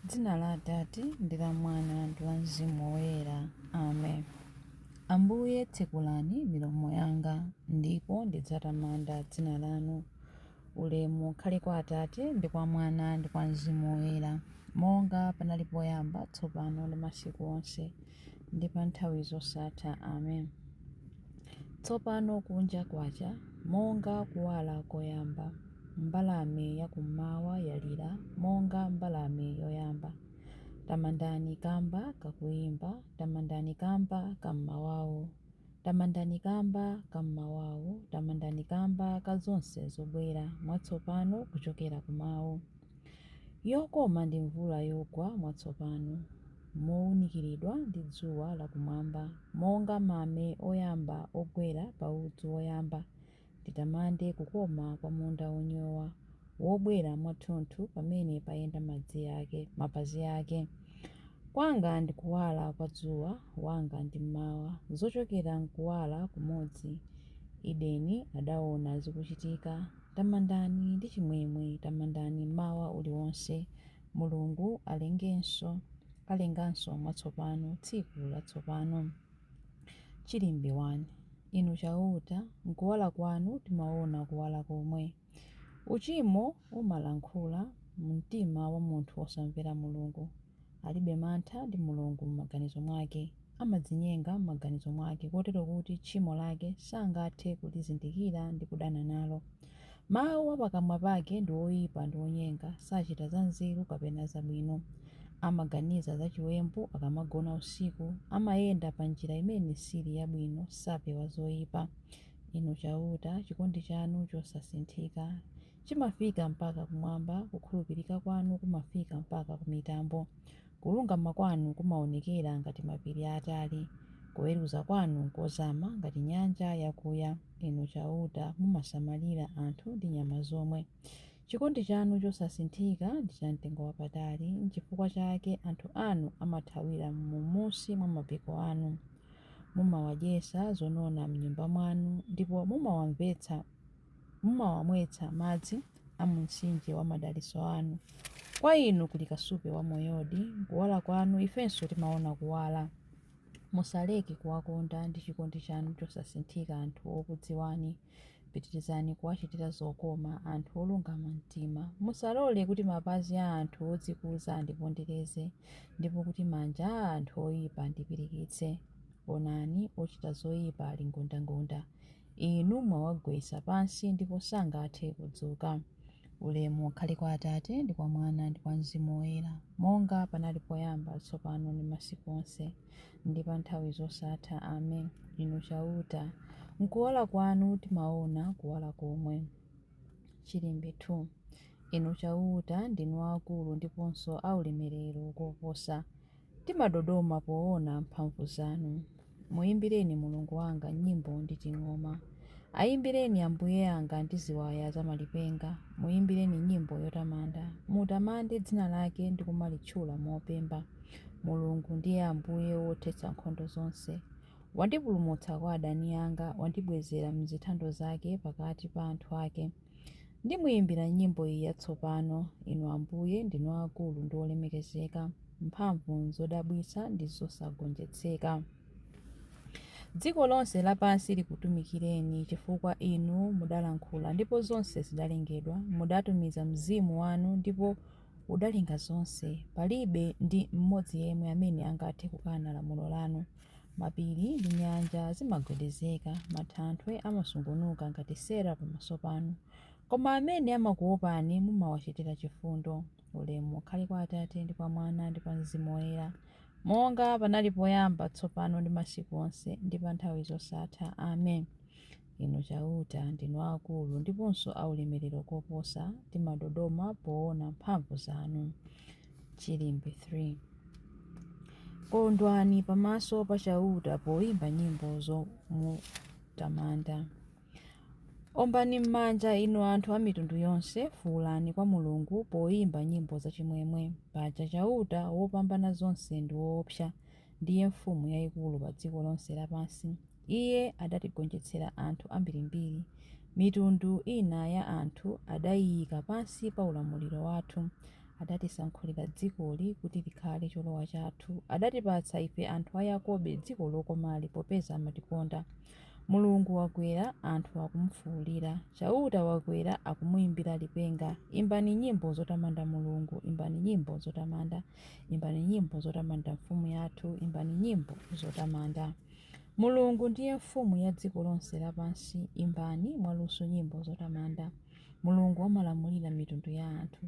Dzina la Atate ndi la Mwana ndi la Mzimu Woyera. Amen. Ambuye tsekulani milomo yanga, ndipo ndidzatamanda dzina lanu. Ulemu ukhale kwa Atate ndi kwa Mwana ndi kwa Mzimu Woyera, monga panali poyamba, tsopano ndi masiku onse, ndi pa nthawi zosatha. Amen. Tsopano kunja kwacha, monga kuwala koyamba, mbalame yakummawa yalira monga mbalame yoyamba. Tamandani kamba kakuyimba, tamandani kamba kammawawo, tamandani kamba kammawawo, tamandani kamba ka zonse zobwera mwatsopano kuchokera kumawu. Yokoma ndi mvula yogwa mwatsopano, mowunikiridwa ndi dzuwa lakumwamba, monga mame oyamba ogwera pa udzu woyamba. Titamande kukoma kwa munda wonyowa, wobwera mwathunthu pamene payenda mapazi ake. Kwanga ndi kuwala kwa dzuwa, wanga ndi mmawa, zochokera mkuwala kumodzi. Edeni adaona zikuchitika, tamandani ndi chimwemwe, tamandani mmawa uliwonse. Mulungu alenganso mwatsopano, tsiku latsopano. Chilimbi 1. Inu chauta, mkuwala kwanu timaona kuwala komwe. Uchimo umalankhula mtima wa munthu wosamvera Mulungu. Alibe mantha ndi Mulungu m'maganizo mwake, amadzinyenga m'maganizo mwake, kotero kuti tchimo lake sangathe kulizindikira ndi kudana nalo. Mawu apakamwa pake ndi oyipa ndi onyenga, sachita za nzeru kapena zabwino. Amaganiza za chiwembu akamagona usiku, amayenda pa njira imene sili yabwino, sapewa zoyipa. Inu chauta, chikondi chanu chosasinthika chimafika mpaka kumwamba, kukhulupirika kwanu kumafika mpaka kumitambo. Kulungama kwanu kumaonekera ngati mapiri atali, kuweruza kwanu nkozama ngati nyanja yakuya. Inu chauta, mumasamalira anthu ndi nyama zomwe. Chikondi chanu chosasinthika ndi cha mtengo wapatali, n'chifukwa chake anthu anu amathawira m'munsi mwa mapiko anu. Mumawadyetsa zonona m'nyumba mwanu, ndipo mumawamwetsa madzi a mumtsinje wa madalitso anu. Kwa inu kuli kasupe wa moyodi, kuwala kwanu ifenso timaona kuwala. Musaleke kuwakonda ndi chikondi chanu chosasinthika anthu okudziwani. Pitirizani kuwachitira zokoma anthu olungama mtima. Musalole kuti mapazi a anthu odzikuza andipondereze, ndipo kuti manja a anthu oyipa andipirikitse. Onani, ochita zoyipa ali ngundangunda. Inu mwawagwetsa pansi ndipo sangathe kudzuka. Ulemu ukhale kwa Atate ndi kwa Mwana ndi kwa Mzimu Woyera, monga panali poyamba, tsopano ndi masiku onse, ndi pa nthawi zosatha. Amen. Inu chauta, mkuwala kwanu timaona kuwala komwe. Chilimbi 2. Inu chauta, ndinu akulu ndiponso aulemerero koposa, timadodoma poona mphamvu zanu. Muyimbireni Mulungu wanga nyimbo ndi ting'oma. Ayimbireni Ambuye anga ndi ziwaya za malipenga. Muyimbireni nyimbo yotamanda, mutamande dzina lake ndi kumalitchula mopemba. Mulungu ndiye Ambuye wothetsa nkhondo zonse. Wandipulumutsa kwa adani anga, wandibwezera mzithando zake pakati pa anthu ake. Ndimuyimbira nyimbo iyi yatsopano. Inu Ambuye ndinu akulu ndi olemekezeka, mphamvu zodabwitsa ndi zosagonjetseka. Dziko lonse lapansi likutumikireni, chifukwa inu mudalankhula ndipo zonse zidalengedwa. Mudatumiza mzimu wanu ndipo udalenga zonse. Palibe ndi mmodzi yemwe amene angathe kukana lamulo lanu. Mapiri ndi nyanja zimagwedezeka, matanthwe amasungunuka ngati sera pamaso panu. Koma amene amakuopani mumawachitira chifundo. Ulemu ukhale kwa Atate ndi kwa Mwana ndi kwa Mzimu Woyera, monga panali poyamba, tsopano ndi masiku onse, ndi pa nthawi zosatha. Amen. Inu chauta, ndinu akulu ndiponso aulemerero koposa, timadodoma poona mphamvu zanu. Chilimbi 3. Kondwani pamaso pa chauta poyimba nyimbo zomutamanda. Ombani m'manja inu anthu a mitundu yonse, fuwulani kwa Mulungu poyimba nyimbo zachimwemwe. Paja chauta wopambana zonse ndi woopsa, ndiye mfumu yayikulu pa dziko lonse lapansi. Iye adatigonjetsera anthu ambirimbiri, mitundu ina ya anthu adayiyika pansi pa ulamuliro wathu. adatisankhulira dzikoli kuti likhale cholowa chathu. Adatipatsa ife anthu a Yakobe dziko lokomali popeza amatikonda. Mulungu wakwera, anthu akumufuwulira. Chauta wakwera, akumuyimbira lipenga. Imbani nyimbo zotamanda Mulungu, imbani nyimbo zotamanda. Imbani nyimbo zotamanda mfumu yathu, imbani nyimbo zotamanda. Mulungu ndiye mfumu ya dziko lonse lapansi, imbani mwaluso nyimbo zotamanda. Mulungu amalamulira mitundu ya anthu.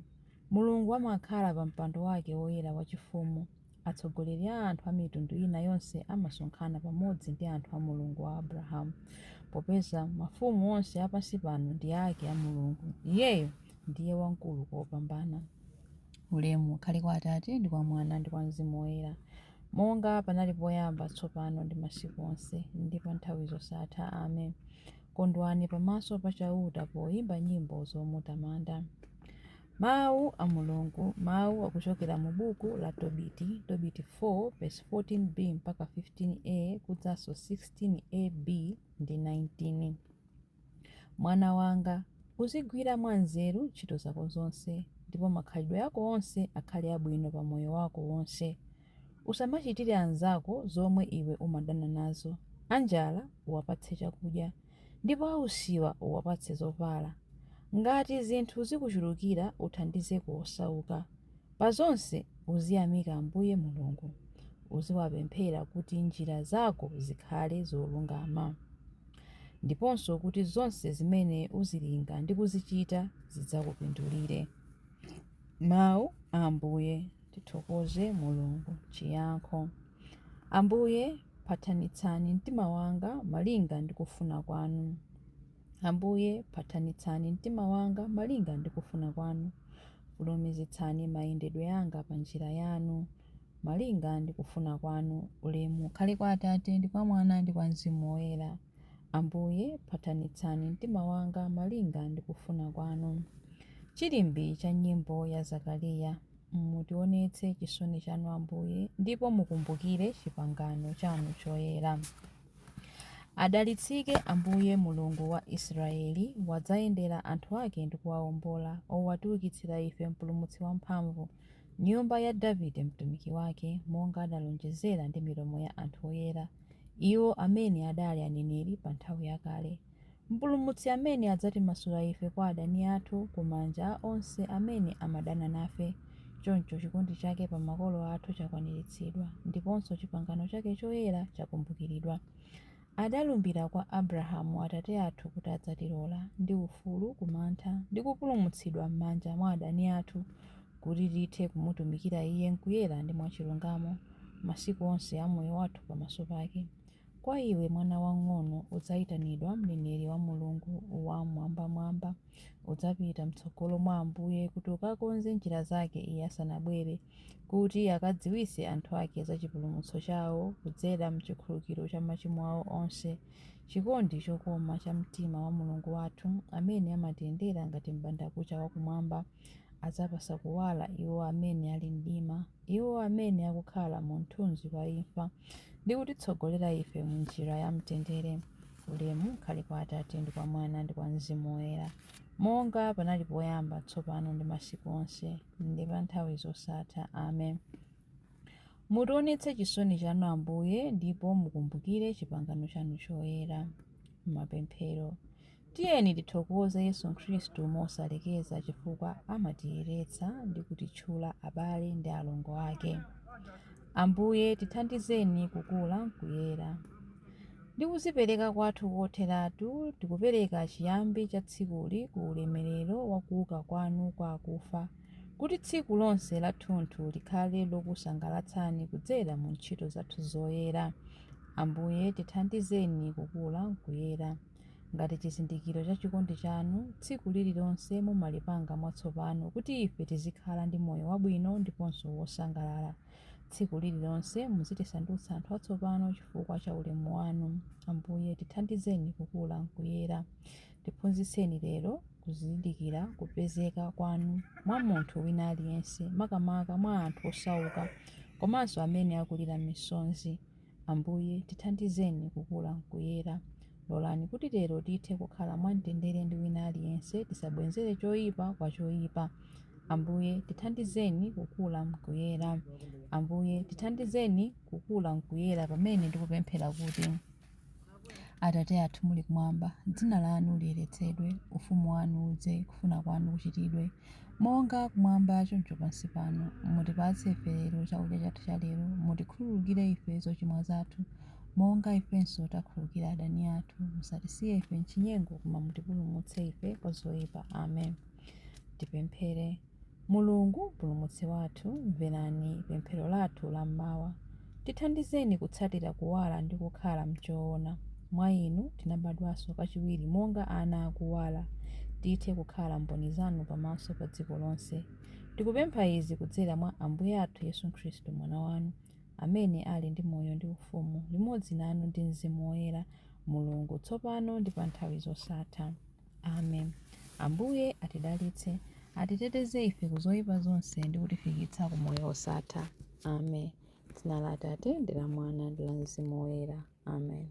Mulungu amakhala pa mpando wake woyera wachifumu. Atsogoleri a anthu a mitundu ina yonse amasonkhana pamodzi ndi anthu a Mulungu wa Abrahamu, popeza mafumu onse apansi pano ndi ake a Mulungu. Iyeyo ndiye wamkulu kopambana. Ulemu ukhale kwa Atate ndi kwa Mwana ndi kwa Mzimu Woyera, monga panali poyamba, tsopano ndi masiku onse ndi pa nthawi zosatha. Amen. Kondwani pamaso pa chauta poyimba nyimbo zomutamanda. Mawu a Mulungu, mawu akuchokera mu buku la Tobiti 4 verse 14b mpaka 15a kudzanso 16ab ndi 19. Mwana wanga, uzigwira mwanzeru ntchito zako zonse, ndipo makhalidwe ako onse akhale abwino pa moyo wako wonse. Usamachitire anzako zomwe iwe umadana nazo. Anjala uwapatse chakudya, ndipo ausiwa uwapatse zovala. Ngati zinthu zikuchulukira, uthandize osauka. Pa zonse uziyamika Ambuye Mulungu. Uziwapemphera kuti njira zako zikhale zolungama, ndiponso kuti zonse zimene uzilinga ndi kuzichita zidzakupindulire. Mawu a Ambuye. Tithokoze Mulungu. Chiyankho: Ambuye, pathanitsani mtima wanga malinga ndi kufuna kwanu. Ambuye, pathanitsani mtima wanga malinga ndi kufuna kwanu. Fulumizitsani mayendedwe anga pa njira yanu malinga ndi kufuna kwanu. Ulemu ukhale kwa Atate ndi kwa Mwana ndi kwa Mzimu Woyera. Ambuye, pathanitsani mtima wanga malinga ndi kufuna kwanu. Chilimbi cha nyimbo ya Zakariya. Mutionetse chisoni chanu Ambuye, ndipo mukumbukire pangano chanu choyera. Adalitsike Ambuye Mulungu wa Israeli, wadzayendera anthu ake ndi kuwawombola. Owatiukitsira ife mpulumutsi wamphamvu, nyumba ya Davide mtumiki wake, monga adalonjezera ndi milomo ya anthu oyera, iwo amene adali aneneri pa nthawi yakale. Mpulumutsi amene adzatimasula ife kwa adani athu, ku manja a onse amene amadana nafe. Choncho chikondi chake pa makolo athu chakwaniritsidwa, ndiponso pangano chake choyera chakumbukiridwa. Adalumbira kwa Abrahamu atate athu kuti adzatilola ndi ufulu kumantha ndi kupulumutsidwa m'manja mwa adani athu, kuti tithe kumutumikira iye mkuyera ndi mwachilungamo masiku onse a moyo wathu pamaso pake. Kwa iwe mwana wang'ono udzayitanidwa mneneri wa Mulungu wamwambamwamba. Udzapita mtsogolo mwa Ambuye kuti ukakonze njira zake iye asanabwere, kuti akadziwitse anthu ake za chipulumutso chawo kudzera mchikhululukiro cha machimo awo onse. Chikondi chokoma cha mtima wa Mulungu wathu, amene amatiyendera ngati m'bandakucha wakumwamba, adzapasa kuwala iwo amene ali mdima, iwo amene akukhala mu mthunzi wa imfa, ndi kutitsogolera ife mu njira ya mtendere. Ulemu ukhale kwa Atate ndi kwa Mwana ndi kwa Mzimu Woyera, monga panali poyamba, tsopano ndi masiku onse ndi pa nthawi zosatha. Amen. Mutionetse chisoni chanu Ambuye, ndipo mukumbukire pangano chanu choyera. Mapemphero. Tiyeni tithokoze Yesu Khristu mosalekeza, chifukwa amatiyeretsa ndi kutitchula abale ndi alongo ake. Ambuye, tithandizeni kukula mkuyera. Ndi kuzipereka kwathu kotheratu, tikupereka chiyambi cha tsikuli ku ulemerero wa kuuka kwanu kwa akufa, kuti tsiku lonse lathunthu likhale lokusangalatsani kudzera mu ntchito zathu zoyera. Ambuye, tithandizeni kukula mkuyera. Ngati chizindikiro cha chikondi chanu, tsiku lililonse mumalipanga mwatsopano, kuti ife tizikhala ndi moyo wabwino ndiponso wosangalala. Tsiku lililonse muzitisandutsa anthu atsopano chifukwa cha ulemu wanu. Ambuye, tithandizeni kukula mkuyera. Tiphunzitseni lero kuzindikira kupezeka kwanu mwa munthu wina aliyense, makamaka mwa anthu osauka komanso amene akulira misonzi. Ambuye, tithandizeni kukula mkuyera. Lolani kuti lero tithe kukhala mwamtendere ndi wina aliyense, tisabwenzere choyipa kwa choyipa. Ambuye tithandizeni kukula mkuyera. Ambuye tithandizeni kukula mkuyera pamene ndikupemphera kuti: Atate athu muli kumwamba, dzina lanu liyeretsedwe, ufumu wanu udze, kufuna kwanu kuchitidwe monga kumwamba choncho pansi pano. Mutipatse ife lero chakudya chathu cha lero. Mutikhululukire ife zochimwa zathu monga ifenso takhululukira adani athu. Musatisiye ife m'chinyengo, koma mutipulumutse ife kwa zoyipa. Amen. Tipemphere. Mulungu mpulumutsi wathu, mverani pemphero lathu la mmawa. Tithandizeni kutsatira kuwala ndi kukhala mchoona. Mwa inu tinabadwanso kachiwiri monga ana akuwala, tithe kukhala mboni zanu pamaso pa dziko lonse. Tikupempha izi kudzera mwa Ambuye athu Yesu Khristu mwana wanu, amene ali ndi moyo ndi ufumu limodzi nanu ndi Mzimu Woyera, Mulungu tsopano ndi pa nthawi zosatha. Amen. Ambuye atidalitse, atiteteze ife ku zoyipa zonse ndi kutifikitsa ku moyo wosatha. Amen. Dzina la Atate ndi la Mwana ndi la Mzimu Woyera. Amen.